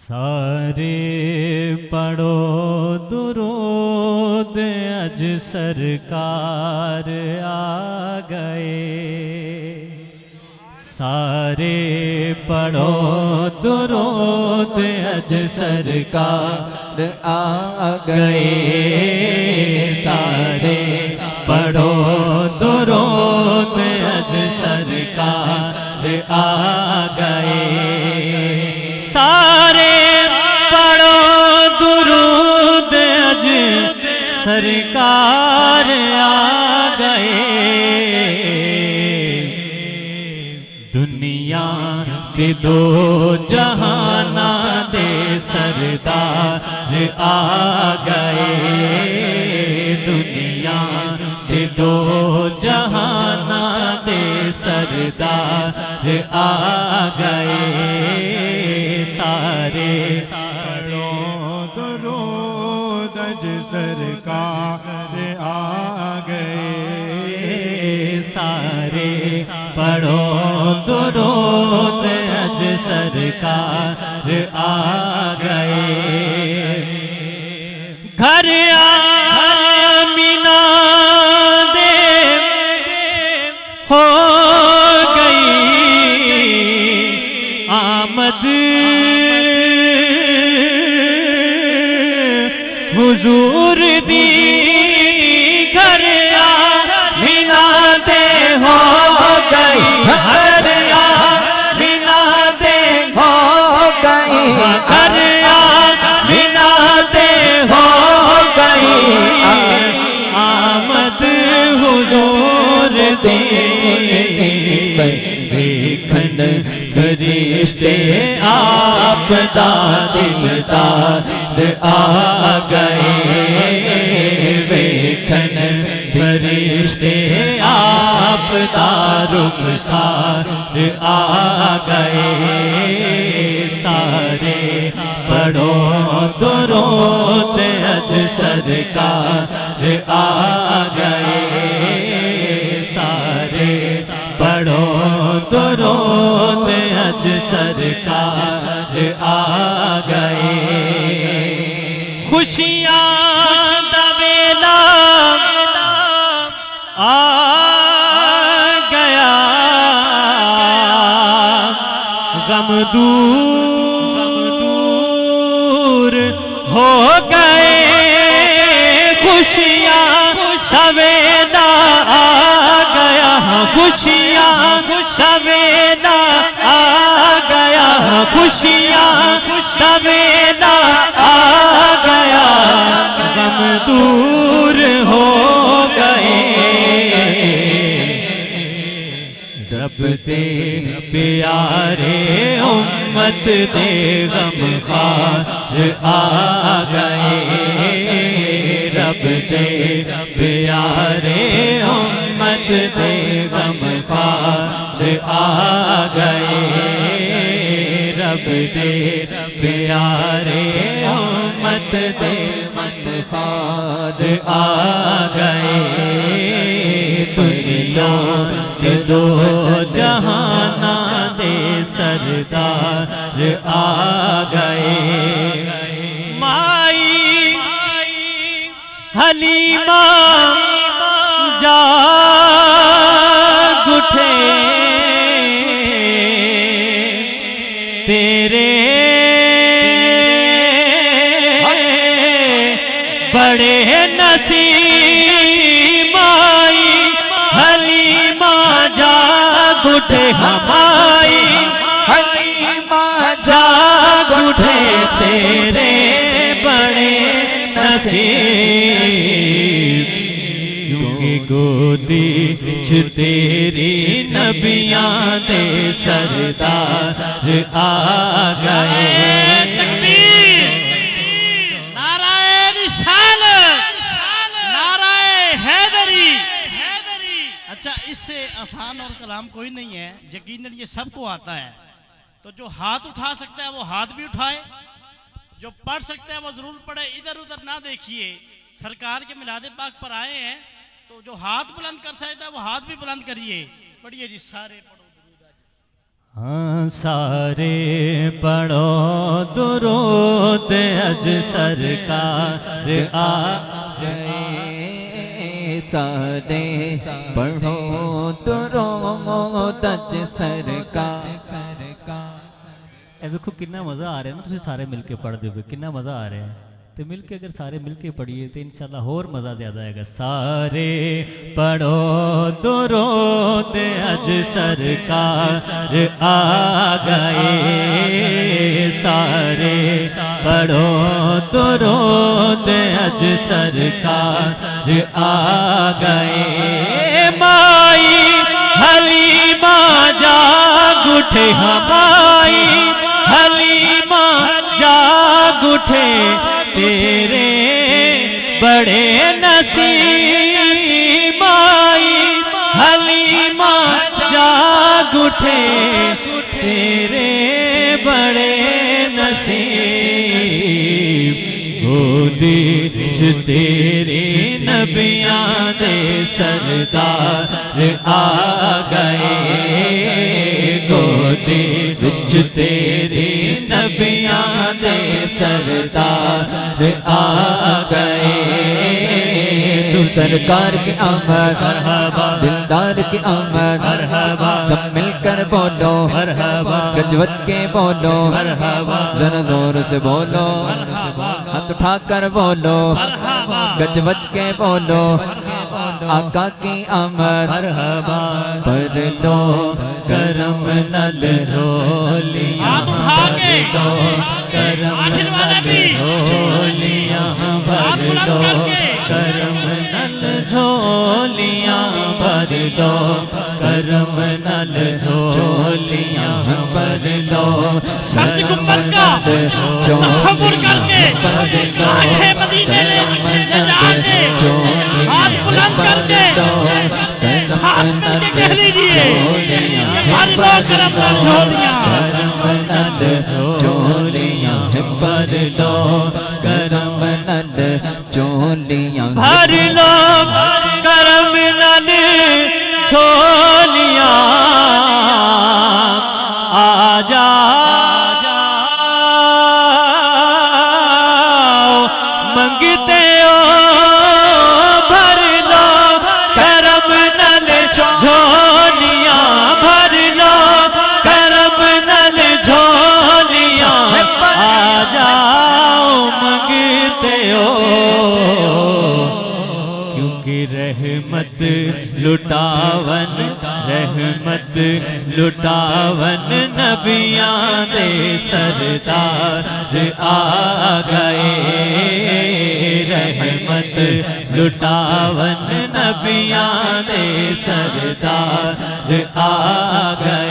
सारे पढ़ो दुरूद अज सरकार आ गए। सारे पढ़ो दुरूद अज सरकार आ गए। सारे पढ़ो दुरूद अज सरकार आ गए। सारे पढ़ो दुरूद अज सरकार आ गए। दुनिया के दो जहाना दे सरदार आ गए। दुनिया के दो जहाना दे सरदार आ गए। सारे पढ़ो दुरूद अज सरकार आ गए। सारे पढ़ो दुरूद अज सरकार आ गए। घर आमीना दे हो गई आमद। हुजूर दी घर आमीना दे हो गई। घर आमीना दे हो गई। घर आमीना दे हो गई। आमद हुजूर दी देखन फरिश्ते आप दा दिलदार आ गए। देखन फरिश्ते आप दा रुखसार आ गए। सारे पढ़ो दुरूद अज सरकार आ गए। सारे पढ़ो दुरूद अज सरकार आ गए। खुशियां दा वेला आ गया। गम दूर हो गए। खुशियां दा वेला आ गया। खुशियां दा वेला आ गया। खुशियां दा वेला आ गया। गम दूर हो गए। रब दे प्यारे उम्मत दे गम खार आ गए। रब दे प्यारे उम्मत दे गम खार आ गए। रब दे प्यारे उम्मत दे मत खार आ गए। दुनिया के दो जहाना दे सरदार आ गए। माई हलीमा जाग उठे तेरे बड़े नसीब। माई हलीमा जाग उठे। हमारी हलीमा जाग उठे तेरे बड़े नसीब। क्योंकि गोदी च तेरी नबियां दे सरदार आ गए। तकबीर, नाराए रिसालत, नाराए हैदरी। अच्छा, इससे आसान और कलाम कोई नहीं है। यकीनन ये सबको आता है। तो जो हाथ उठा सकता है वो हाथ भी उठाए। जो पढ़ सकता है वो जरूर पढ़े। इधर उधर ना देखिए। सरकार के मिलादे पाक पर आए हैं तो जो हाथ बुलंद कर सकता है वो हाथ भी बुलंद करिए। पढ़िए जी। सारे पढ़ो दुरूद अज हाँ सारे पढ़ो दुरूद अज सरकार आ गए सारे पढ़ो दुरूद अज सरकार। ਇਹ ਵੇਖੋ ਕਿੰਨਾ ਮਜ਼ਾ ਆ ਰਿਹਾ ਨਾ, ਤੁਸੀਂ ਸਾਰੇ ਮਿਲ ਕੇ ਪੜ੍ਹਦੇ ਹੋ, ਕਿੰਨਾ ਮਜ਼ਾ ਆ ਰਿਹਾ ਹੈ। ਤੇ ਮਿਲ ਕੇ ਅਗਰ ਸਾਰੇ ਮਿਲ ਕੇ ਪੜ੍ਹੀਏ ਤੇ ਇਨਸ਼ਾਅੱਲਾ ਹੋਰ ਮਜ਼ਾ ਜ਼ਿਆਦਾ ਆਏਗਾ। ਸਾਰੇ ਪੜੋ ਦੁਰੂਦ ਅਜ ਸਰਕਾਰ ਆ ਗਏ, ਸਾਰੇ ਪੜੋ ਦੁਰੂਦ ਅਜ ਸਰਕਾਰ ਆ ਗਏ। ਮਾਈ ਹਲੀਮਾ ਜਾਗ उठे हमाई हलीमा जाग उठे, तेरे बड़े नसीब माई हलीमा जाग उठे, तेरे बड़े नसीब। गोदी च तेरे नबियां दे सरदार आ गए, गोदी विच तेरे नबियां दे सरदार आ गए। तू सरकार की आमद दिलदार की आमद, सब मिलकर बोलो गजवत के बोलो, जरा जोर से बोलो, हाथ उठाकर बोलो गजवत के बोलो। आका की आमद पर लो करम नल झोलियां, हाथ उठा के करम आखिर वाला नल भी झोलियां भर हाथ बुलंद लो, करके करम नल झोलियां भर लो, करम नल झोलियां भर लो। सर से गुम्बद का तसव्वुर करके आंखें मदीने ले जाके हाथ बुलंद करके साथ मिलके कह लीजिए भर लो करम नल झोलियां, करम नल झोलियां भर लो, करम नल चोलियां भर लो, करम नल झोलियां आ जाओ मंगते हो, भर लो करम नल झोलियां, भर लो करम नल झोलियां आ जाओ मंगते हो। क्योंकि रहमत लुटावन, रहमत लुटावन नबियां दे सरदार आ गए, रहमत लुटावन नबियां दे सरदार आ गए।